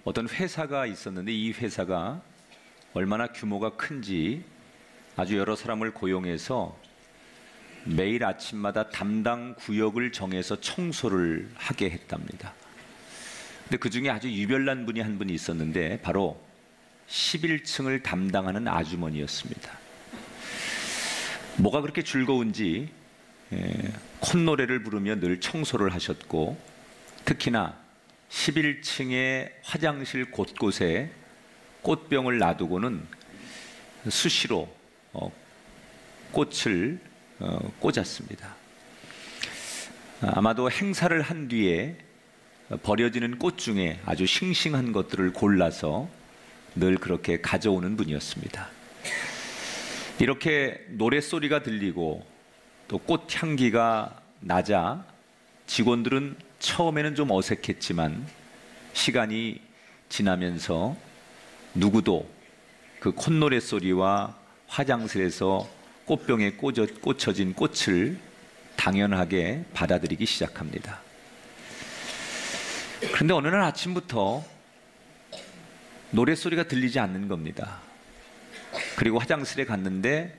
어떤 회사가 있었는데 이 회사가 얼마나 규모가 큰지 아주 여러 사람을 고용해서 매일 아침마다 담당 구역을 정해서 청소를 하게 했답니다. 근데 그 중에 아주 유별난 분이 한 분이 있었는데 바로 11층을 담당하는 아주머니였습니다. 뭐가 그렇게 즐거운지 콧노래를 부르며 늘 청소를 하셨고, 특히나 11층의 화장실 곳곳에 꽃병을 놔두고는 수시로 꽃을 꽂았습니다. 아마도 행사를 한 뒤에 버려지는 꽃 중에 아주 싱싱한 것들을 골라서 늘 그렇게 가져오는 분이었습니다. 이렇게 노랫소리가 들리고 또 꽃향기가 나자 직원들은 처음에는 좀 어색했지만 시간이 지나면서 누구도 그 콧노래 소리와 화장실에서 꽃병에 꽂혀진 꽃을 당연하게 받아들이기 시작합니다. 그런데 어느 날 아침부터 노랫소리가 들리지 않는 겁니다. 그리고 화장실에 갔는데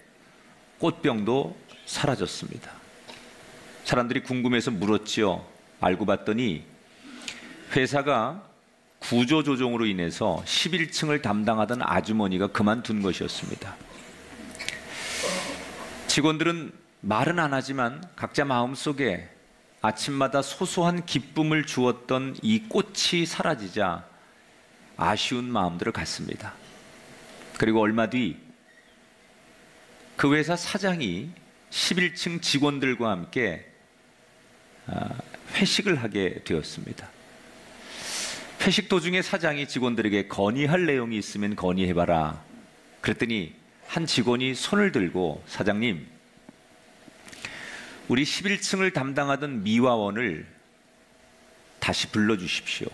꽃병도 사라졌습니다. 사람들이 궁금해서 물었지요. 알고 봤더니 회사가 구조조정으로 인해서 11층을 담당하던 아주머니가 그만둔 것이었습니다. 직원들은 말은 안 하지만 각자 마음속에 아침마다 소소한 기쁨을 주었던 이 꽃이 사라지자 아쉬운 마음들을 갖습니다. 그리고 얼마 뒤 그 회사 사장이 11층 직원들과 함께 회식을 하게 되었습니다. 회식 도중에 사장이 직원들에게 건의할 내용이 있으면 건의해봐라. 그랬더니 한 직원이 손을 들고, 사장님, 우리 11층을 담당하던 미화원을 다시 불러주십시오.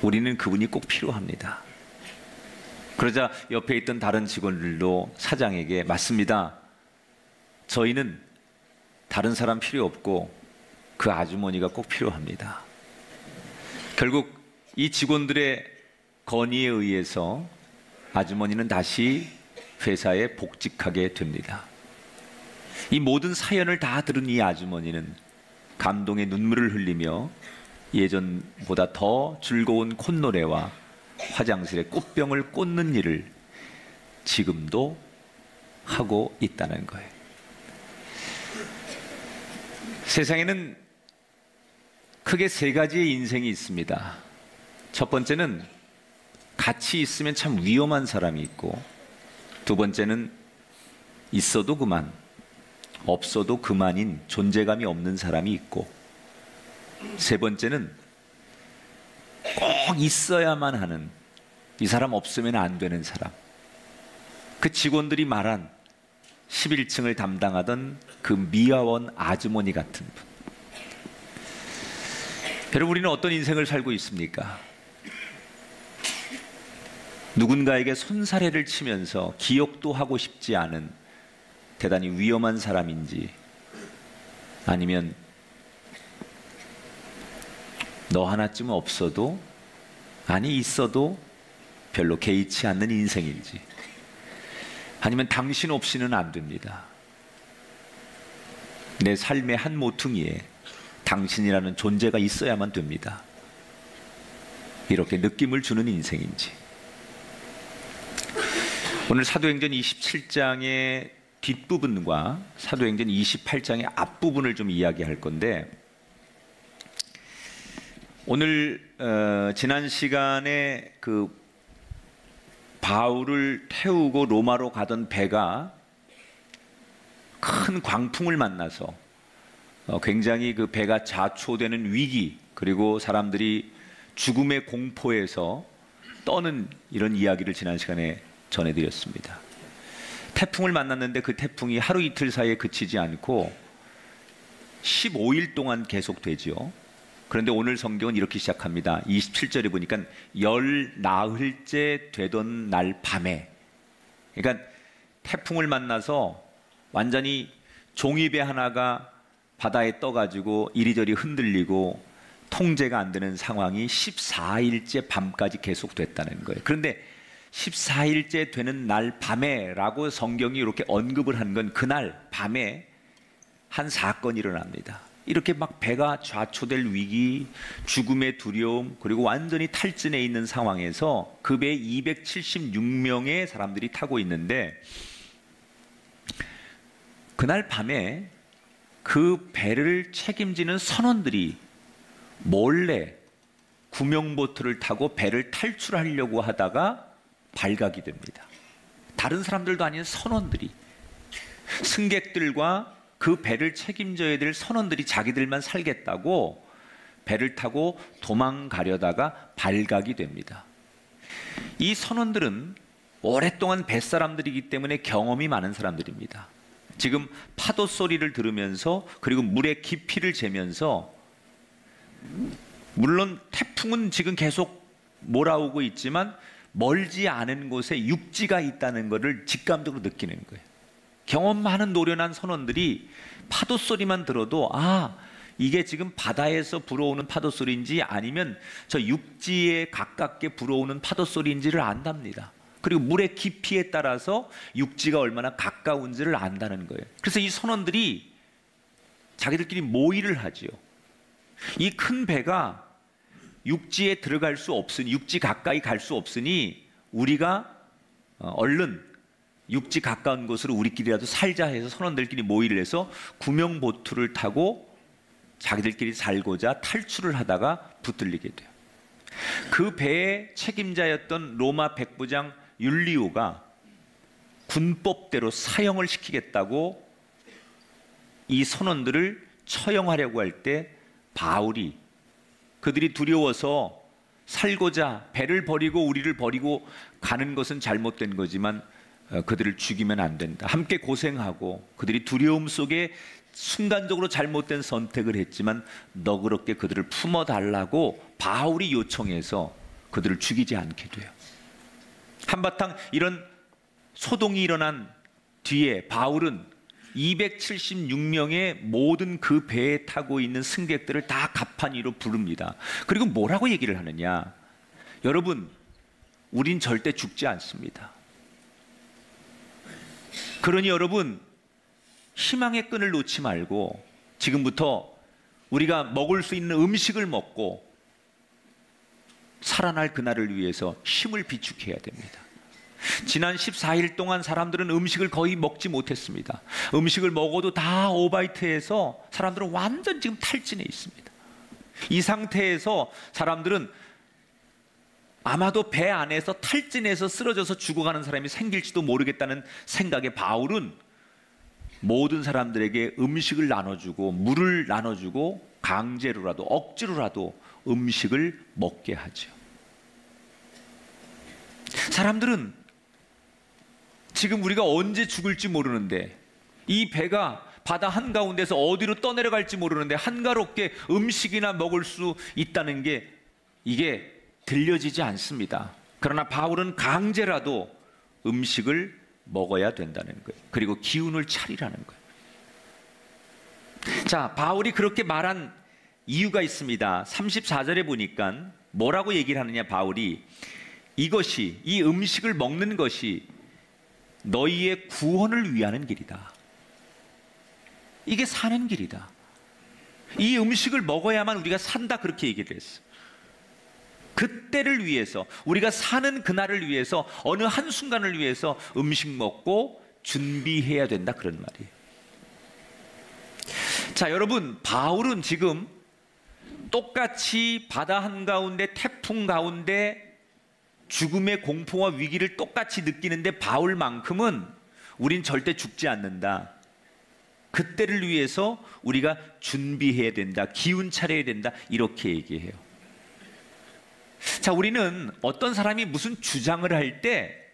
우리는 그분이 꼭 필요합니다. 그러자 옆에 있던 다른 직원들도 사장에게, 맞습니다. 저희는 다른 사람 필요 없고 그 아주머니가 꼭 필요합니다. 결국 이 직원들의 건의에 의해서 아주머니는 다시 회사에 복직하게 됩니다. 이 모든 사연을 다 들은 이 아주머니는 감동의 눈물을 흘리며 예전보다 더 즐거운 콧노래와 화장실에 꽃병을 꽂는 일을 지금도 하고 있다는 거예요. 세상에는 크게 세 가지의 인생이 있습니다. 첫 번째는 같이 있으면 참 위험한 사람이 있고, 두 번째는 있어도 그만, 없어도 그만인 존재감이 없는 사람이 있고, 세 번째는 꼭 있어야만 하는, 이 사람 없으면 안 되는 사람. 그 직원들이 말한 11층을 담당하던 그 미화원 아주머니 같은 분. 여러분, 우리는 어떤 인생을 살고 있습니까? 누군가에게 손사래를 치면서 기억도 하고 싶지 않은 대단히 위험한 사람인지, 아니면 너 하나쯤 없어도, 아니 있어도 별로 개의치 않는 인생인지, 아니면 당신 없이는 안 됩니다. 내 삶의 한 모퉁이에 당신이라는 존재가 있어야만 됩니다. 이렇게 느낌을 주는 인생인지. 오늘 사도행전 27장의 뒷부분과 사도행전 28장의 앞부분을 좀 이야기할 건데, 오늘 지난 시간에 그 바울을 태우고 로마로 가던 배가 큰 광풍을 만나서 굉장히 그 배가 자초되는 위기, 그리고 사람들이 죽음의 공포에서 떠는 이런 이야기를 지난 시간에 전해드렸습니다. 태풍을 만났는데 그 태풍이 하루 이틀 사이에 그치지 않고 15일 동안 계속되죠. 그런데 오늘 성경은 이렇게 시작합니다. 27절에 보니까 열 나흘째 되던 날 밤에, 그러니까 태풍을 만나서 완전히 종이배 하나가 바다에 떠가지고 이리저리 흔들리고 통제가 안 되는 상황이 14일째 밤까지 계속됐다는 거예요. 그런데 14일째 되는 날 밤에라고 성경이 이렇게 언급을 한 건 그날 밤에 한 사건이 일어납니다. 이렇게 막 배가 좌초될 위기, 죽음의 두려움, 그리고 완전히 탈진해 있는 상황에서 그 배에 276명의 사람들이 타고 있는데, 그날 밤에 그 배를 책임지는 선원들이 몰래 구명보트를 타고 배를 탈출하려고 하다가 발각이 됩니다. 다른 사람들도 아닌 선원들이, 승객들과 그 배를 책임져야 될 선원들이 자기들만 살겠다고 배를 타고 도망가려다가 발각이 됩니다. 이 선원들은 오랫동안 뱃사람들이기 때문에 경험이 많은 사람들입니다. 지금 파도 소리를 들으면서, 그리고 물의 깊이를 재면서, 물론 태풍은 지금 계속 몰아오고 있지만 멀지 않은 곳에 육지가 있다는 것을 직감적으로 느끼는 거예요. 경험 많은 노련한 선원들이 파도 소리만 들어도 이게 지금 바다에서 불어오는 파도 소리인지 아니면 저 육지에 가깝게 불어오는 파도 소리인지를 안답니다. 그리고 물의 깊이에 따라서 육지가 얼마나 가까운지를 안다는 거예요. 그래서 이 선원들이 자기들끼리 모의를 하지요. 이 큰 배가 육지에 들어갈 수 없으니, 육지 가까이 갈 수 없으니 우리가 얼른 육지 가까운 곳으로 우리끼리라도 살자 해서 선원들끼리 모의를 해서 구명보트를 타고 자기들끼리 살고자 탈출을 하다가 붙들리게 돼요. 그 배의 책임자였던 로마 백부장 율리오가 군법대로 사형을 시키겠다고 이 선원들을 처형하려고 할 때 바울이, 그들이 두려워서 살고자 배를 버리고 우리를 버리고 가는 것은 잘못된 거지만 그들을 죽이면 안 된다. 함께 고생하고 그들이 두려움 속에 순간적으로 잘못된 선택을 했지만 너그럽게 그들을 품어달라고 바울이 요청해서 그들을 죽이지 않게 돼요. 한바탕 이런 소동이 일어난 뒤에 바울은 276명의 모든 그 배에 타고 있는 승객들을 다 갑판이로 부릅니다. 그리고 뭐라고 얘기를 하느냐? 여러분, 우린 절대 죽지 않습니다. 그러니 여러분, 희망의 끈을 놓지 말고 지금부터 우리가 먹을 수 있는 음식을 먹고 살아날 그날을 위해서 힘을 비축해야 됩니다. 지난 14일 동안 사람들은 음식을 거의 먹지 못했습니다. 음식을 먹어도 다 오바이트해서 사람들은 완전 지금 탈진해 있습니다. 이 상태에서 사람들은 아마도 배 안에서 탈진해서 쓰러져서 죽어가는 사람이 생길지도 모르겠다는 생각에 바울은 모든 사람들에게 음식을 나눠주고 물을 나눠주고 강제로라도 억지로라도 음식을 먹게 하죠. 사람들은 지금 우리가 언제 죽을지 모르는데, 이 배가 바다 한가운데서 어디로 떠내려갈지 모르는데 한가롭게 음식이나 먹을 수 있다는 게 이게 들려지지 않습니다. 그러나 바울은 강제라도 음식을 먹어야 된다는 거예요. 그리고 기운을 차리라는 거예요. 자, 바울이 그렇게 말한 이유가 있습니다. 34절에 보니까 뭐라고 얘기를 하느냐, 바울이 이것이, 이 음식을 먹는 것이 너희의 구원을 위하는 길이다. 이게 사는 길이다. 이 음식을 먹어야만 우리가 산다, 그렇게 얘기를 했어. 그때를 위해서, 우리가 사는 그날을 위해서, 어느 한순간을 위해서 음식 먹고 준비해야 된다, 그런 말이에요. 자, 여러분, 바울은 지금 똑같이 바다 한가운데, 태풍 가운데 죽음의 공포와 위기를 똑같이 느끼는데 바울만큼은 우린 절대 죽지 않는다. 그때를 위해서 우리가 준비해야 된다, 기운 차려야 된다, 이렇게 얘기해요. 자, 우리는 어떤 사람이 무슨 주장을 할 때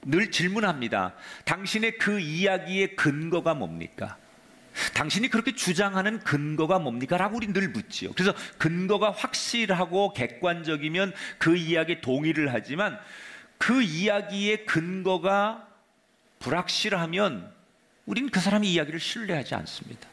늘 질문합니다. 당신의 그 이야기의 근거가 뭡니까? 당신이 그렇게 주장하는 근거가 뭡니까? 라고 우리 늘 묻지요. 그래서 근거가 확실하고 객관적이면 그 이야기에 동의를 하지만 그 이야기의 근거가 불확실하면 우린 그 사람의 이야기를 신뢰하지 않습니다.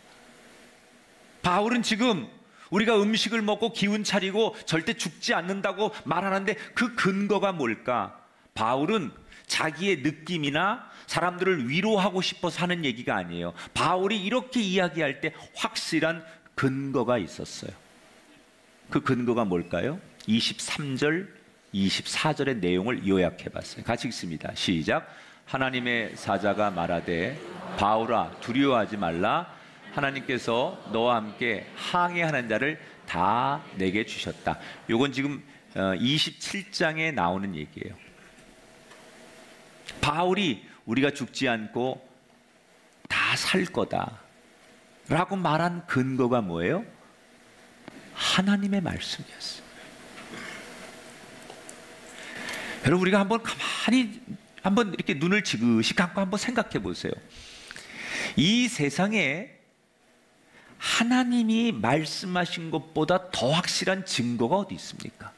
바울은 지금 우리가 음식을 먹고 기운 차리고 절대 죽지 않는다고 말하는데 그 근거가 뭘까? 바울은 자기의 느낌이나 사람들을 위로하고 싶어서 하는 얘기가 아니에요. 바울이 이렇게 이야기할 때 확실한 근거가 있었어요. 그 근거가 뭘까요? 23절, 24절의 내용을 요약해 봤어요. 같이 읽습니다. 시작. 하나님의 사자가 말하되 바울아 두려워하지 말라. 하나님께서 너와 함께 항해하는 자를 다 내게 주셨다. 요건 지금 27장에 나오는 얘기예요. 바울이 우리가 죽지 않고 다 살 거다 라고 말한 근거가 뭐예요? 하나님의 말씀이었어요. 여러분, 우리가 한번 가만히 한번 이렇게 눈을 지그시 감고 한번 생각해 보세요. 이 세상에 하나님이 말씀하신 것보다 더 확실한 증거가 어디 있습니까?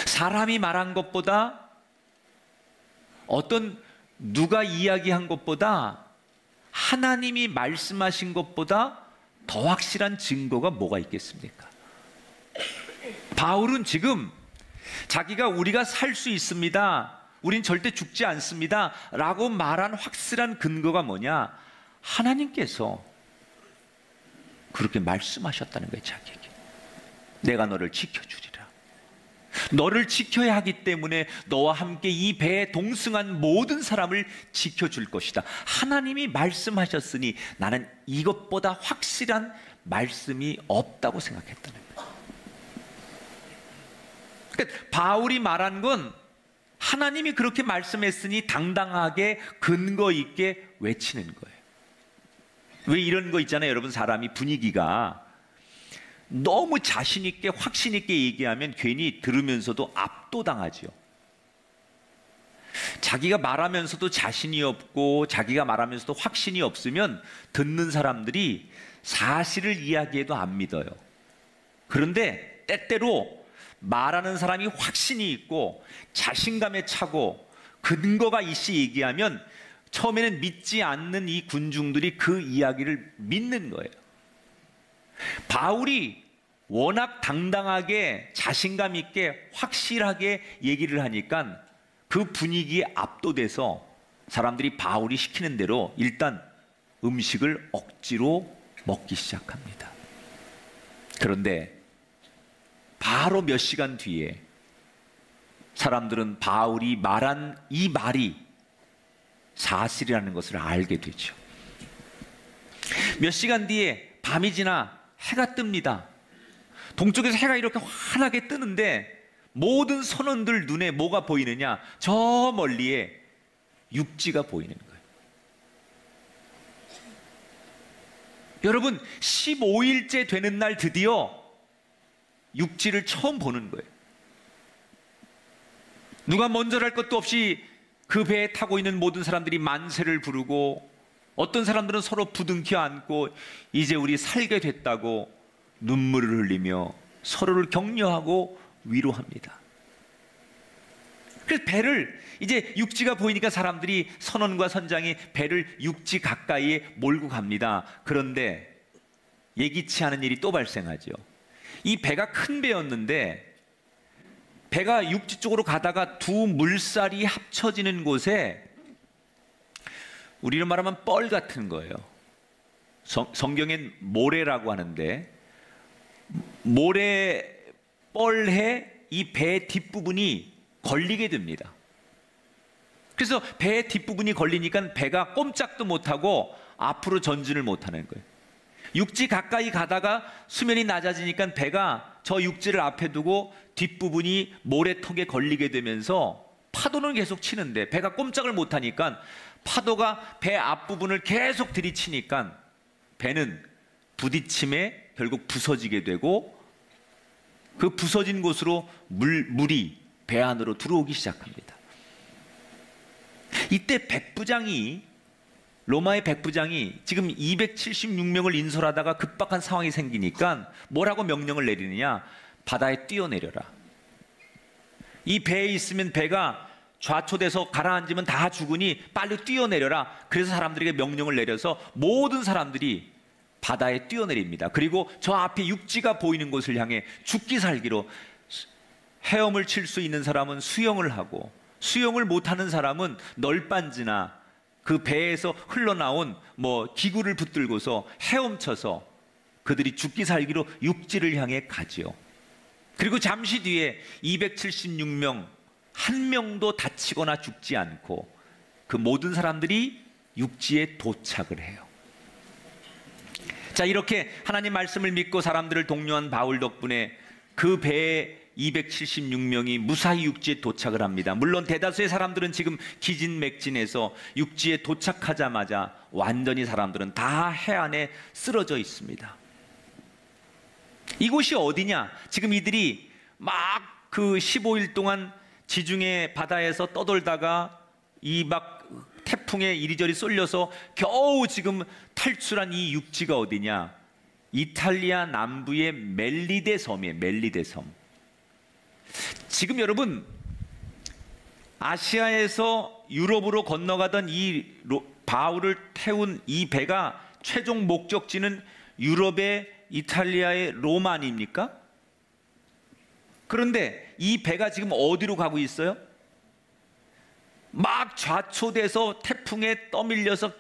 사람이 말한 것보다, 어떤 누가 이야기한 것보다, 하나님이 말씀하신 것보다 더 확실한 증거가 뭐가 있겠습니까? 바울은 지금 자기가 우리가 살 수 있습니다, 우린 절대 죽지 않습니다 라고 말한 확실한 근거가 뭐냐? 하나님께서 그렇게 말씀하셨다는 거예요. 자기에게 내가 너를 지켜주리라. 너를 지켜야 하기 때문에 너와 함께 이 배에 동승한 모든 사람을 지켜줄 것이다. 하나님이 말씀하셨으니 나는 이것보다 확실한 말씀이 없다고 생각했다는 거예요. 그러니까 바울이 말한 건 하나님이 그렇게 말씀했으니 당당하게 근거 있게 외치는 거예요. 왜 이런 거 있잖아요, 여러분. 사람이 분위기가 너무 자신 있게 확신 있게 얘기하면 괜히 들으면서도 압도당하죠. 자기가 말하면서도 자신이 없고 자기가 말하면서도 확신이 없으면 듣는 사람들이 사실을 이야기해도 안 믿어요. 그런데 때때로 말하는 사람이 확신이 있고 자신감에 차고 근거가 있이 얘기하면 처음에는 믿지 않는 이 군중들이 그 이야기를 믿는 거예요. 바울이 워낙 당당하게 자신감 있게 확실하게 얘기를 하니까 그 분위기에 압도돼서 사람들이 바울이 시키는 대로 일단 음식을 억지로 먹기 시작합니다. 그런데 바로 몇 시간 뒤에 사람들은 바울이 말한 이 말이 사실이라는 것을 알게 되죠. 몇 시간 뒤에 밤이 지나 해가 뜹니다. 동쪽에서 해가 이렇게 환하게 뜨는데 모든 선원들 눈에 뭐가 보이느냐? 저 멀리에 육지가 보이는 거예요. 여러분, 15일째 되는 날 드디어 육지를 처음 보는 거예요. 누가 먼저랄 것도 없이 그 배에 타고 있는 모든 사람들이 만세를 부르고, 어떤 사람들은 서로 부둥켜 안고 이제 우리 살게 됐다고 눈물을 흘리며 서로를 격려하고 위로합니다. 그래서 배를, 이제 육지가 보이니까 사람들이, 선원과 선장이 배를 육지 가까이에 몰고 갑니다. 그런데 예기치 않은 일이 또 발생하죠. 이 배가 큰 배였는데 배가 육지 쪽으로 가다가 두 물살이 합쳐지는 곳에, 우리로 말하면 뻘 같은 거예요. 성경엔 모래라고 하는데, 모래 뻘에 이 배 뒷부분이 걸리게 됩니다. 그래서 배 뒷부분이 걸리니까 배가 꼼짝도 못하고 앞으로 전진을 못하는 거예요. 육지 가까이 가다가 수면이 낮아지니까 배가 저 육지를 앞에 두고 뒷부분이 모래턱에 걸리게 되면서 파도는 계속 치는데 배가 꼼짝을 못하니까 파도가 배 앞부분을 계속 들이치니까 배는 부딪힘에 결국 부서지게 되고, 그 부서진 곳으로 물이 배 안으로 들어오기 시작합니다. 이때 백부장이, 로마의 백부장이 지금 276명을 인솔하다가 급박한 상황이 생기니까 뭐라고 명령을 내리느냐? 바다에 뛰어내려라. 이 배에 있으면 배가 좌초돼서 가라앉으면 다 죽으니 빨리 뛰어내려라. 그래서 사람들에게 명령을 내려서 모든 사람들이 바다에 뛰어내립니다. 그리고 저 앞에 육지가 보이는 곳을 향해 죽기 살기로, 헤엄을 칠 수 있는 사람은 수영을 하고, 수영을 못하는 사람은 널빤지나 그 배에서 흘러나온 기구를 붙들고서 헤엄쳐서 그들이 죽기 살기로 육지를 향해 가지요. 그리고 잠시 뒤에 276명 한 명도 다치거나 죽지 않고 그 모든 사람들이 육지에 도착을 해요. 자, 이렇게 하나님 말씀을 믿고 사람들을 독려한 바울 덕분에 그 배에 276명이 무사히 육지에 도착을 합니다. 물론 대다수의 사람들은 지금 기진맥진해서 육지에 도착하자마자 완전히 사람들은 다 해안에 쓰러져 있습니다. 이곳이 어디냐? 지금 이들이 막 그 15일 동안 지중해 바다에서 떠돌다가 이 막 태풍에 이리저리 쏠려서 겨우 지금 탈출한 이 육지가 어디냐? 이탈리아 남부의 멜리데 섬이에요. 멜리데 섬. 지금 여러분, 아시아에서 유럽으로 건너가던 이 바울을 태운 이 배가 최종 목적지는 유럽의 이탈리아의 로마 아닙니까? 그런데 이 배가 지금 어디로 가고 있어요? 막 좌초돼서 태풍에 떠밀려서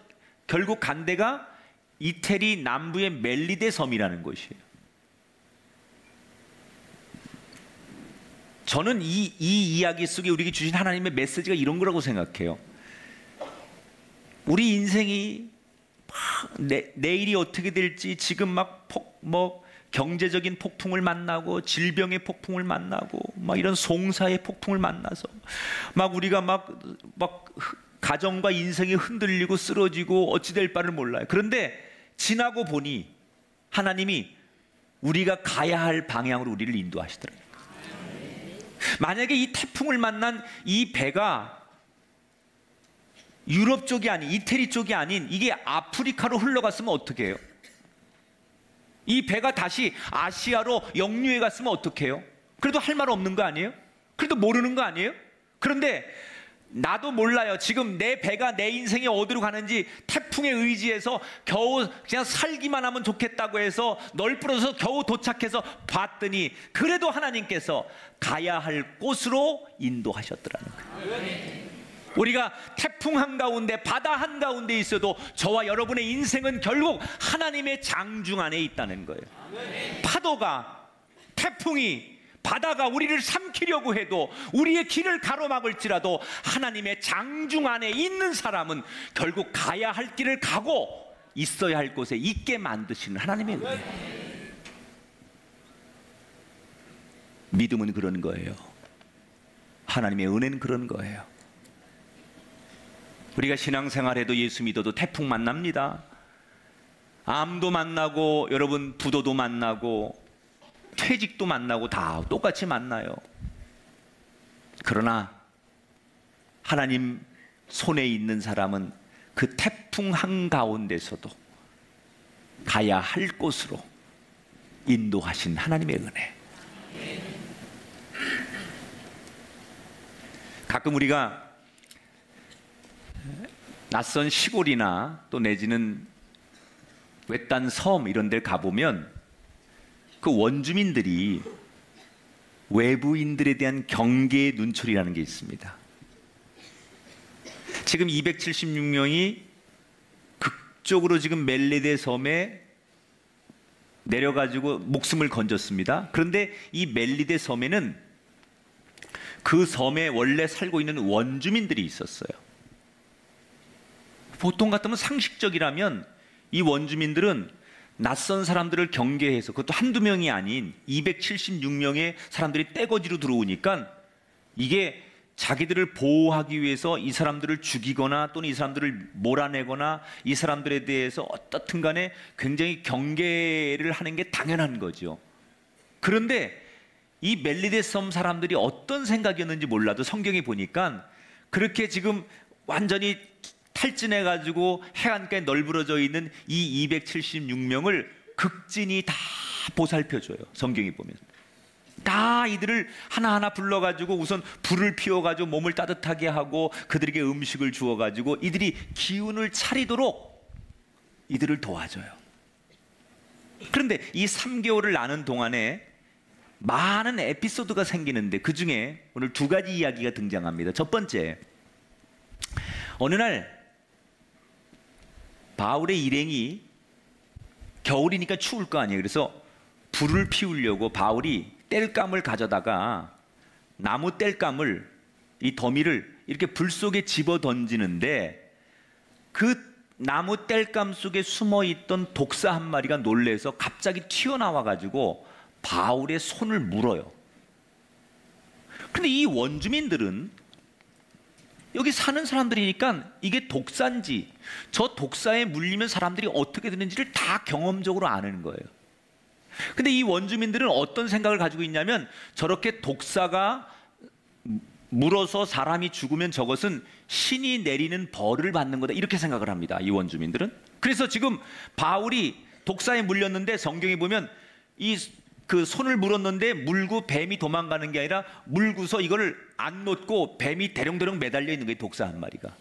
결국 간 데가 이태리 남부의 멜리데 섬이라는 곳이에요. 저는 이 이야기 속에 우리에게 주신 하나님의 메시지가 이런 거라고 생각해요. 우리 인생이 내일이 어떻게 될지, 지금 막 경제적인 폭풍을 만나고 질병의 폭풍을 만나고 막 이런 송사의 폭풍을 만나서 막 우리가 막 가정과 인생이 흔들리고 쓰러지고 어찌 될 바를 몰라요. 그런데 지나고 보니 하나님이 우리가 가야 할 방향으로 우리를 인도하시더라고요. 만약에 이 태풍을 만난 이 배가 유럽 쪽이 아닌, 이태리 쪽이 아닌 이게 아프리카로 흘러갔으면 어떻게 해요? 이 배가 다시 아시아로 역류해 갔으면 어떻게 해요? 그래도 할 말 없는 거 아니에요? 그래도 모르는 거 아니에요? 그런데 나도 몰라요. 지금 내 배가 내 인생이 어디로 가는지 태풍에 의지해서 겨우 그냥 살기만 하면 좋겠다고 해서 널브러져서 겨우 도착해서 봤더니 그래도 하나님께서 가야 할 곳으로 인도하셨더라는 거예요. 우리가 태풍 한가운데, 바다 한가운데 있어도 저와 여러분의 인생은 결국 하나님의 장중 안에 있다는 거예요. 파도가, 태풍이, 바다가 우리를 삼키려고 해도, 우리의 길을 가로막을지라도 하나님의 장중 안에 있는 사람은 결국 가야 할 길을 가고 있어야 할 곳에 있게 만드시는 하나님의 은혜. 믿음은 그런 거예요. 하나님의 은혜는 그런 거예요. 우리가 신앙생활해도 예수 믿어도 태풍 만납니다. 암도 만나고, 여러분 부도도 만나고, 퇴직도 만나고, 다 똑같이 만나요. 그러나 하나님 손에 있는 사람은 그 태풍 한가운데서도 가야 할 곳으로 인도하신 하나님의 은혜. 가끔 우리가 낯선 시골이나 또 내지는 외딴 섬 이런 데 가보면 그 원주민들이 외부인들에 대한 경계의 눈초리라는 게 있습니다. 지금 276명이 극적으로 지금 멜리데 섬에 내려가지고 목숨을 건졌습니다. 그런데 이 멜리데 섬에는 그 섬에 원래 살고 있는 원주민들이 있었어요. 보통 같으면 상식적이라면 이 원주민들은 낯선 사람들을 경계해서, 그것도 한두 명이 아닌 276명의 사람들이 떼거지로 들어오니까 이게 자기들을 보호하기 위해서 이 사람들을 죽이거나 또는 이 사람들을 몰아내거나 이 사람들에 대해서 어떻든 간에 굉장히 경계를 하는 게 당연한 거죠. 그런데 이 멜리데 섬 사람들이 어떤 생각이었는지 몰라도 성경에 보니까 그렇게 지금 완전히 탈진해가지고 해안가에 널브러져 있는 이 276명을 극진히 다 보살펴줘요. 성경이 보면 다 이들을 하나하나 불러가지고 우선 불을 피워가지고 몸을 따뜻하게 하고 그들에게 음식을 주어가지고 이들이 기운을 차리도록 이들을 도와줘요. 그런데 이 3개월을 나눈 동안에 많은 에피소드가 생기는데 그 중에 오늘 두 가지 이야기가 등장합니다. 첫 번째, 어느 날 바울의 일행이 겨울이니까 추울 거 아니에요. 그래서 불을 피우려고 바울이 땔감을 가져다가 나무 땔감을, 이 더미를 이렇게 불 속에 집어 던지는데 그 나무 땔감 속에 숨어있던 독사 한 마리가 놀래서 갑자기 튀어나와 가지고 바울의 손을 물어요. 근데 이 원주민들은 여기 사는 사람들이니까 이게 독사인지, 저 독사에 물리면 사람들이 어떻게 되는지를 다 경험적으로 아는 거예요. 근데 이 원주민들은 어떤 생각을 가지고 있냐면, 저렇게 독사가 물어서 사람이 죽으면 저것은 신이 내리는 벌을 받는 거다, 이렇게 생각을 합니다, 이 원주민들은. 그래서 지금 바울이 독사에 물렸는데 성경에 보면 그 손을 물었는데 물고 뱀이 도망가는 게 아니라 물고서 이거를 안 놓고 뱀이 대령대령 매달려 있는 거예요, 독사 한 마리가.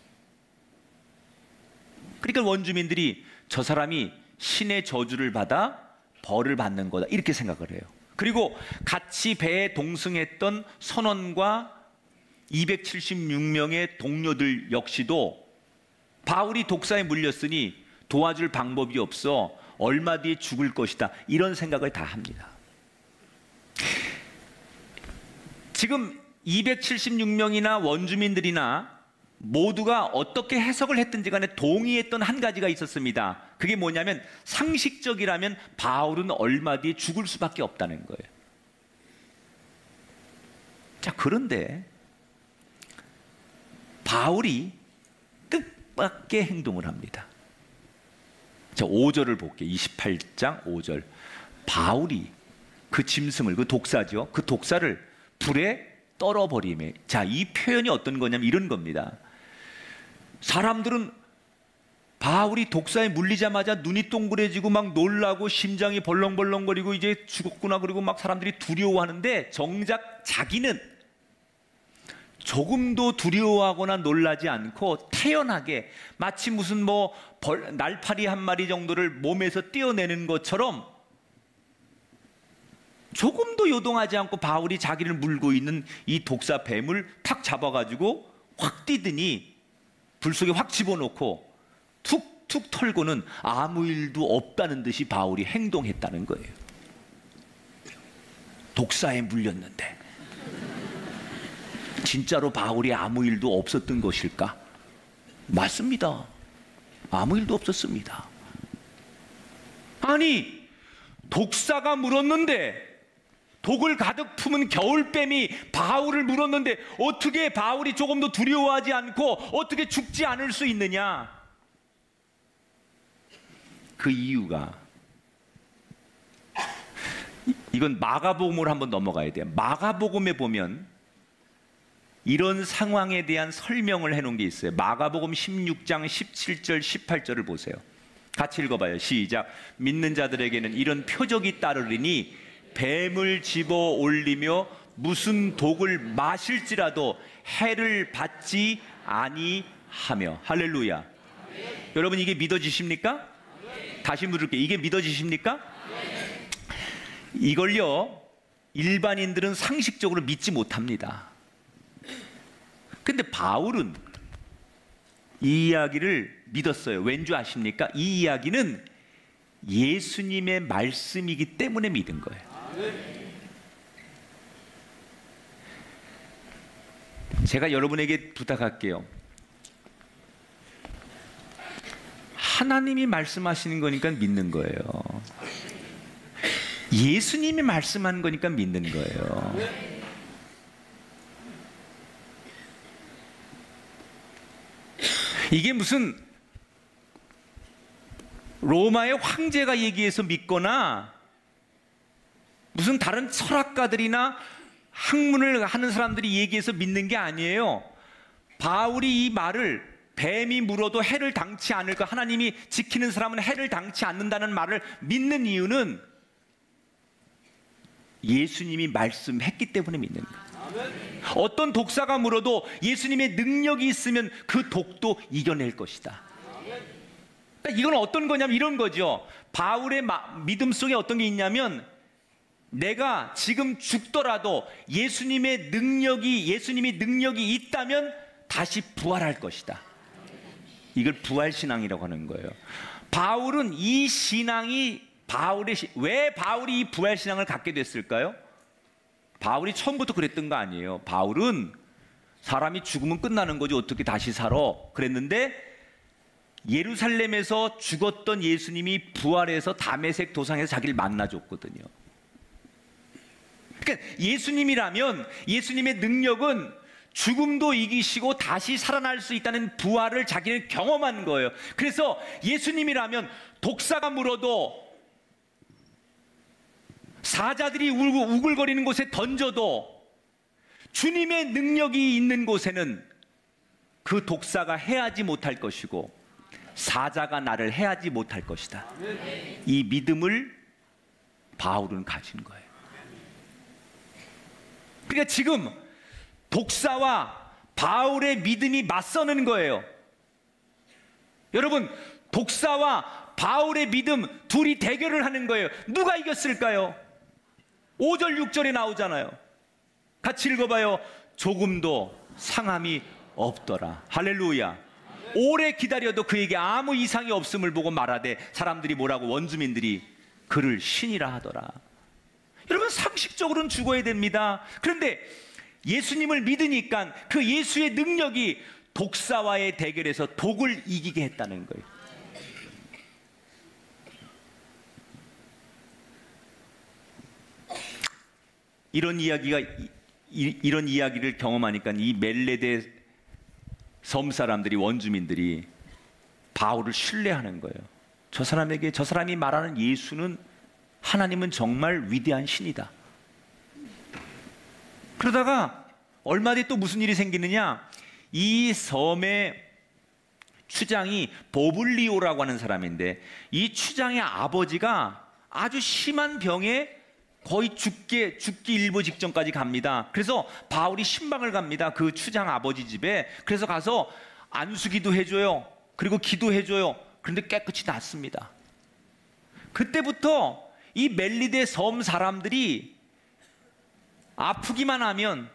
그러니까 원주민들이 저 사람이 신의 저주를 받아 벌을 받는 거다, 이렇게 생각을 해요. 그리고 같이 배에 동승했던 선원과 276명의 동료들 역시도 바울이 독사에 물렸으니 도와줄 방법이 없어 얼마 뒤에 죽을 것이다, 이런 생각을 다 합니다. 지금 276명이나 원주민들이나 모두가 어떻게 해석을 했든지 간에 동의했던 한 가지가 있었습니다. 그게 뭐냐면, 상식적이라면 바울은 얼마 뒤에 죽을 수밖에 없다는 거예요. 자, 그런데 바울이 뜻밖의 행동을 합니다. 자, 5절을 볼게요. 28장 5절. 바울이 그 짐승을, 그 독사죠, 그 독사를 불에 떨어버리며. 자, 이 표현이 어떤 거냐면 이런 겁니다. 사람들은 바울이 독사에 물리자마자 눈이 동그래지고 막 놀라고 심장이 벌렁벌렁거리고 이제 죽었구나, 그리고 막 사람들이 두려워하는데, 정작 자기는 조금도 두려워하거나 놀라지 않고 태연하게 마치 무슨 날파리 한 마리 정도를 몸에서 떼어내는 것처럼 조금도 요동하지 않고 바울이 자기를 물고 있는 이 독사 뱀을 탁 잡아가지고 확 뛰더니 불 속에 확 집어넣고 툭툭 털고는 아무 일도 없다는 듯이 바울이 행동했다는 거예요. 독사에 물렸는데 진짜로 바울이 아무 일도 없었던 것일까? 맞습니다. 아무 일도 없었습니다. 아니, 독사가 물었는데, 독을 가득 품은 겨울뱀이 바울을 물었는데 어떻게 바울이 조금도 두려워하지 않고 어떻게 죽지 않을 수 있느냐? 그 이유가, 이건 마가복음으로 한번 넘어가야 돼요. 마가복음에 보면 이런 상황에 대한 설명을 해놓은 게 있어요. 마가복음 16장 17절 18절을 보세요. 같이 읽어봐요. 시작. 믿는 자들에게는 이런 표적이 따르리니 뱀을 집어 올리며 무슨 독을 마실지라도 해를 받지 아니하며. 할렐루야. 여러분, 이게 믿어지십니까? 다시 물을게요. 이게 믿어지십니까? 이걸요, 일반인들은 상식적으로 믿지 못합니다. 근데 바울은 이 이야기를 믿었어요. 왠지 아십니까? 이 이야기는 예수님의 말씀이기 때문에 믿은 거예요. 제가 여러분에게 부탁할게요. 하나님이 말씀하시는 거니까 믿는 거예요. 예수님이 말씀하는 거니까 믿는 거예요. 이게 무슨 로마의 황제가 얘기해서 믿거나 무슨 다른 철학가들이나 학문을 하는 사람들이 얘기해서 믿는 게 아니에요. 바울이 이 말을 뱀이 물어도 해를 당치 않을까, 하나님이 지키는 사람은 해를 당치 않는다는 말을 믿는 이유는 예수님이 말씀했기 때문에 믿는 거예요. 어떤 독사가 물어도 예수님의 능력이 있으면 그 독도 이겨낼 것이다. 그러니까 이건 어떤 거냐면 이런 거죠. 바울의 믿음 속에 어떤 게 있냐면, 내가 지금 죽더라도 예수님이 능력이 있다면 다시 부활할 것이다. 이걸 부활신앙이라고 하는 거예요. 바울은 이 신앙이 왜 바울이 이 부활신앙을 갖게 됐을까요? 바울이 처음부터 그랬던 거 아니에요. 바울은 사람이 죽으면 끝나는 거지 어떻게 다시 살아 그랬는데, 예루살렘에서 죽었던 예수님이 부활해서 다메섹 도상에서 자기를 만나줬거든요. 그러니까 예수님이라면, 예수님의 능력은 죽음도 이기시고 다시 살아날 수 있다는 부활을 자기는 경험한 거예요. 그래서 예수님이라면 독사가 물어도, 사자들이 우글거리는 곳에 던져도 주님의 능력이 있는 곳에는 그 독사가 해하지 못할 것이고 사자가 나를 해하지 못할 것이다. 이 믿음을 바울은 가진 거예요. 그러니까 지금 독사와 바울의 믿음이 맞서는 거예요. 여러분, 독사와 바울의 믿음 둘이 대결을 하는 거예요. 누가 이겼을까요? 5절 6절에 나오잖아요. 같이 읽어봐요. 조금도 상함이 없더라. 할렐루야. 오래 기다려도 그에게 아무 이상이 없음을 보고 말하되 사람들이 뭐라고? 원주민들이 그를 신이라 하더라. 여러분, 상식적으로는 죽어야 됩니다. 그런데 예수님을 믿으니까 그 예수의 능력이 독사와의 대결에서 독을 이기게 했다는 거예요. 이런 이야기를 경험하니까 이 멜레데 섬 사람들이, 원주민들이 바울을 신뢰하는 거예요. 저 사람이 말하는 예수는, 하나님은 정말 위대한 신이다. 그러다가 얼마 뒤에 또 무슨 일이 생기느냐, 이 섬의 추장이 보블리오라고 하는 사람인데, 이 추장의 아버지가 아주 심한 병에 거의 죽기 일보 직전까지 갑니다. 그래서 바울이 신방을 갑니다. 그 추장 아버지 집에. 그래서 가서 안수기도 해줘요. 그리고 기도해줘요. 그런데 깨끗이 낫습니다. 그때부터 이 멜리데 섬 사람들이 아프기만 하면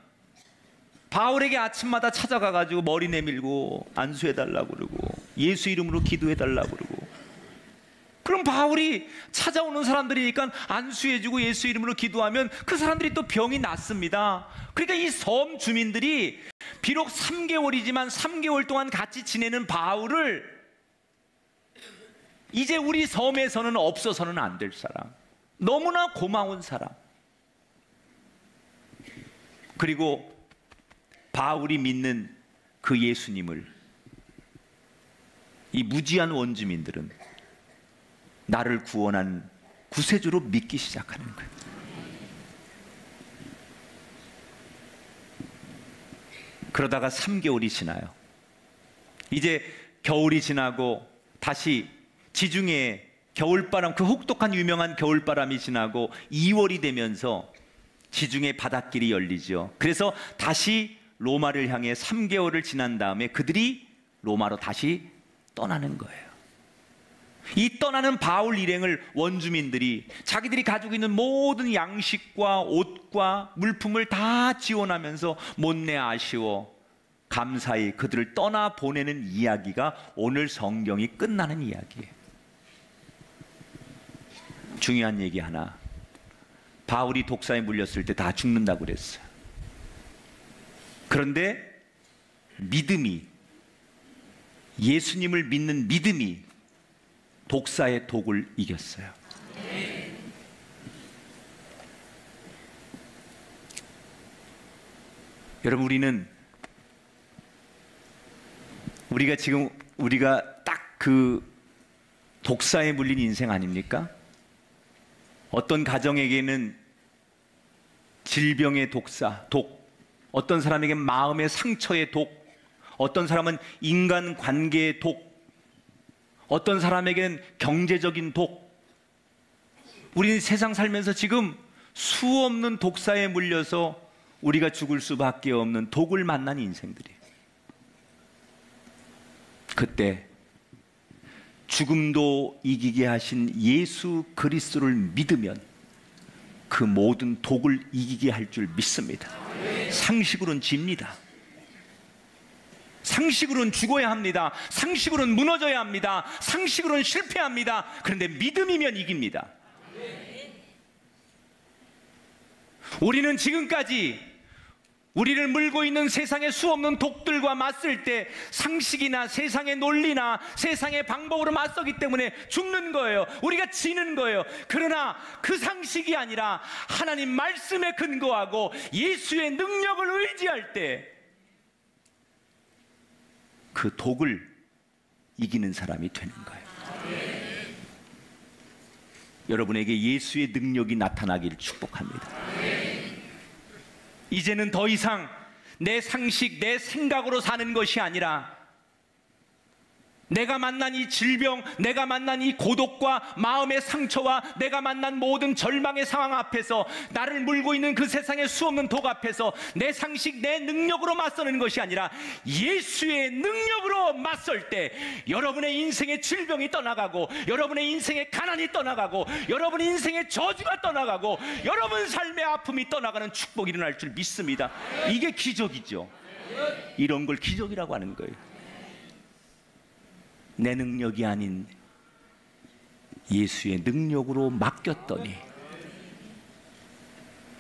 바울에게 아침마다 찾아가가지고 머리 내밀고 안수해달라고 그러고 예수 이름으로 기도해달라고 그러고, 그럼 바울이 찾아오는 사람들이니까 안수해주고 예수 이름으로 기도하면 그 사람들이 또 병이 낫습니다. 그러니까 이 섬 주민들이 비록 3개월이지만 3개월 동안 같이 지내는 바울을 이제 우리 섬에서는 없어서는 안 될 사람, 너무나 고마운 사람, 그리고 바울이 믿는 그 예수님을 이 무지한 원주민들은 나를 구원한 구세주로 믿기 시작하는 거예요. 그러다가 3개월이 지나요. 이제 겨울이 지나고 다시 지중해 겨울바람, 그 혹독한 유명한 겨울바람이 지나고 2월이 되면서 지중해 바닷길이 열리죠. 그래서 다시 로마를 향해 3개월을 지난 다음에 그들이 로마로 다시 떠나는 거예요. 이 떠나는 바울 일행을 원주민들이 자기들이 가지고 있는 모든 양식과 옷과 물품을 다 지원하면서 못내 아쉬워 감사히 그들을 떠나 보내는 이야기가 오늘 성경이 끝나는 이야기예요. 중요한 얘기 하나, 바울이 독사에 물렸을 때 다 죽는다고 그랬어요. 그런데 믿음이, 예수님을 믿는 믿음이 독사의 독을 이겼어요. 여러분, 우리가 딱 그 독사에 물린 인생 아닙니까? 어떤 가정에게는 질병의 독사, 독, 어떤 사람에게는 마음의 상처의 독, 어떤 사람은 인간 관계의 독, 어떤 사람에게는 경제적인 독. 우리는 세상 살면서 지금 수없는 독사에 물려서 우리가 죽을 수밖에 없는 독을 만난 인생들이에요. 그때 죽음도 이기게 하신 예수 그리스도를 믿으면 그 모든 독을 이기게 할 줄 믿습니다. 상식으로는 집니다. 상식으로는 죽어야 합니다. 상식으로는 무너져야 합니다. 상식으로는 실패합니다. 그런데 믿음이면 이깁니다. 우리는 지금까지 우리를 물고 있는 세상의 수없는 독들과 맞설 때 상식이나 세상의 논리나 세상의 방법으로 맞서기 때문에 죽는 거예요. 우리가 지는 거예요. 그러나 그 상식이 아니라 하나님 말씀에 근거하고 예수의 능력을 의지할 때 그 독을 이기는 사람이 되는 거예요. 여러분에게 예수의 능력이 나타나기를 축복합니다. 이제는 더 이상 내 상식, 내 생각으로 사는 것이 아니라 내가 만난 이 질병, 내가 만난 이 고독과 마음의 상처와 내가 만난 모든 절망의 상황 앞에서 나를 물고 있는 그 세상의 수없는 독 앞에서 내 상식, 내 능력으로 맞서는 것이 아니라 예수의 능력으로 맞설 때 여러분의 인생의 질병이 떠나가고 여러분의 인생의 가난이 떠나가고 여러분의 인생의 저주가 떠나가고 여러분 삶의 아픔이 떠나가는 축복이 일어날 줄 믿습니다. 이게 기적이죠. 이런 걸 기적이라고 하는 거예요. 내 능력이 아닌 예수의 능력으로 맡겼더니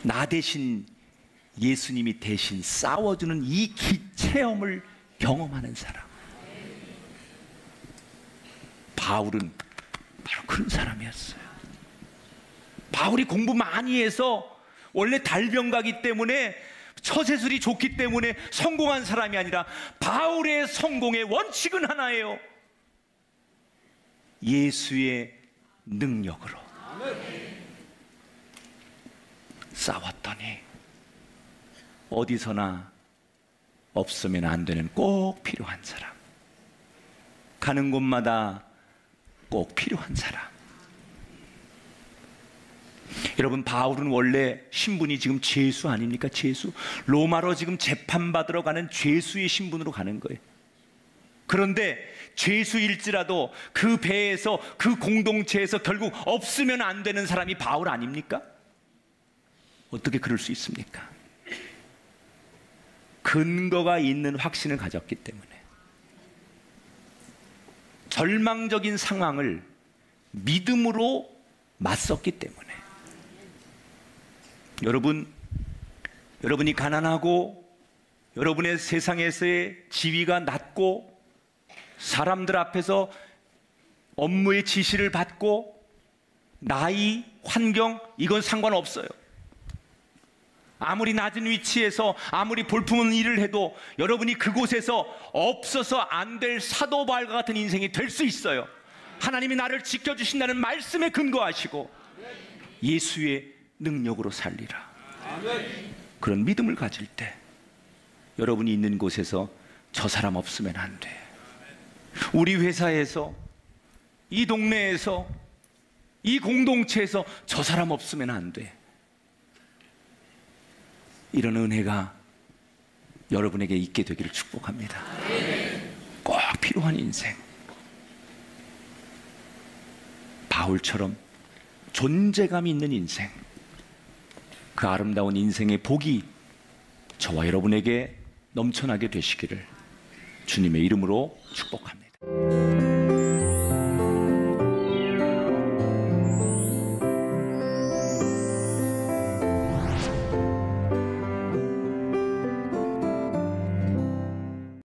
나 대신 예수님이 대신 싸워주는 이 체험을 경험하는 사람. 바울은 바로 그런 사람이었어요. 바울이 공부 많이 해서 원래 달병가기 때문에 처세술이 좋기 때문에 성공한 사람이 아니라 바울의 성공의 원칙은 하나예요. 예수의 능력으로 싸웠더니 어디서나 없으면 안 되는 꼭 필요한 사람, 가는 곳마다 꼭 필요한 사람. 여러분, 바울은 원래 신분이 지금 죄수 아닙니까? 죄수. 로마로 지금 재판받으러 가는 죄수의 신분으로 가는 거예요. 그런데 죄수일지라도 그 배에서 그 공동체에서 결국 없으면 안 되는 사람이 바울 아닙니까? 어떻게 그럴 수 있습니까? 근거가 있는 확신을 가졌기 때문에, 절망적인 상황을 믿음으로 맞섰기 때문에. 여러분이 가난하고 여러분의 세상에서의 지위가 낮고 사람들 앞에서 업무의 지시를 받고 나이, 환경, 이건 상관없어요. 아무리 낮은 위치에서 아무리 볼품없는 일을 해도 여러분이 그곳에서 없어서 안 될 사도 바울과 같은 인생이 될 수 있어요. 하나님이 나를 지켜주신다는 말씀에 근거하시고 예수의 능력으로 살리라. 그런 믿음을 가질 때 여러분이 있는 곳에서 저 사람 없으면 안 돼, 우리 회사에서, 이 동네에서, 이 공동체에서 저 사람 없으면 안 돼, 이런 은혜가 여러분에게 있게 되기를 축복합니다. 꼭 필요한 인생, 바울처럼 존재감 있는 인생, 그 아름다운 인생의 복이 저와 여러분에게 넘쳐나게 되시기를 주님의 이름으로 축복합니다.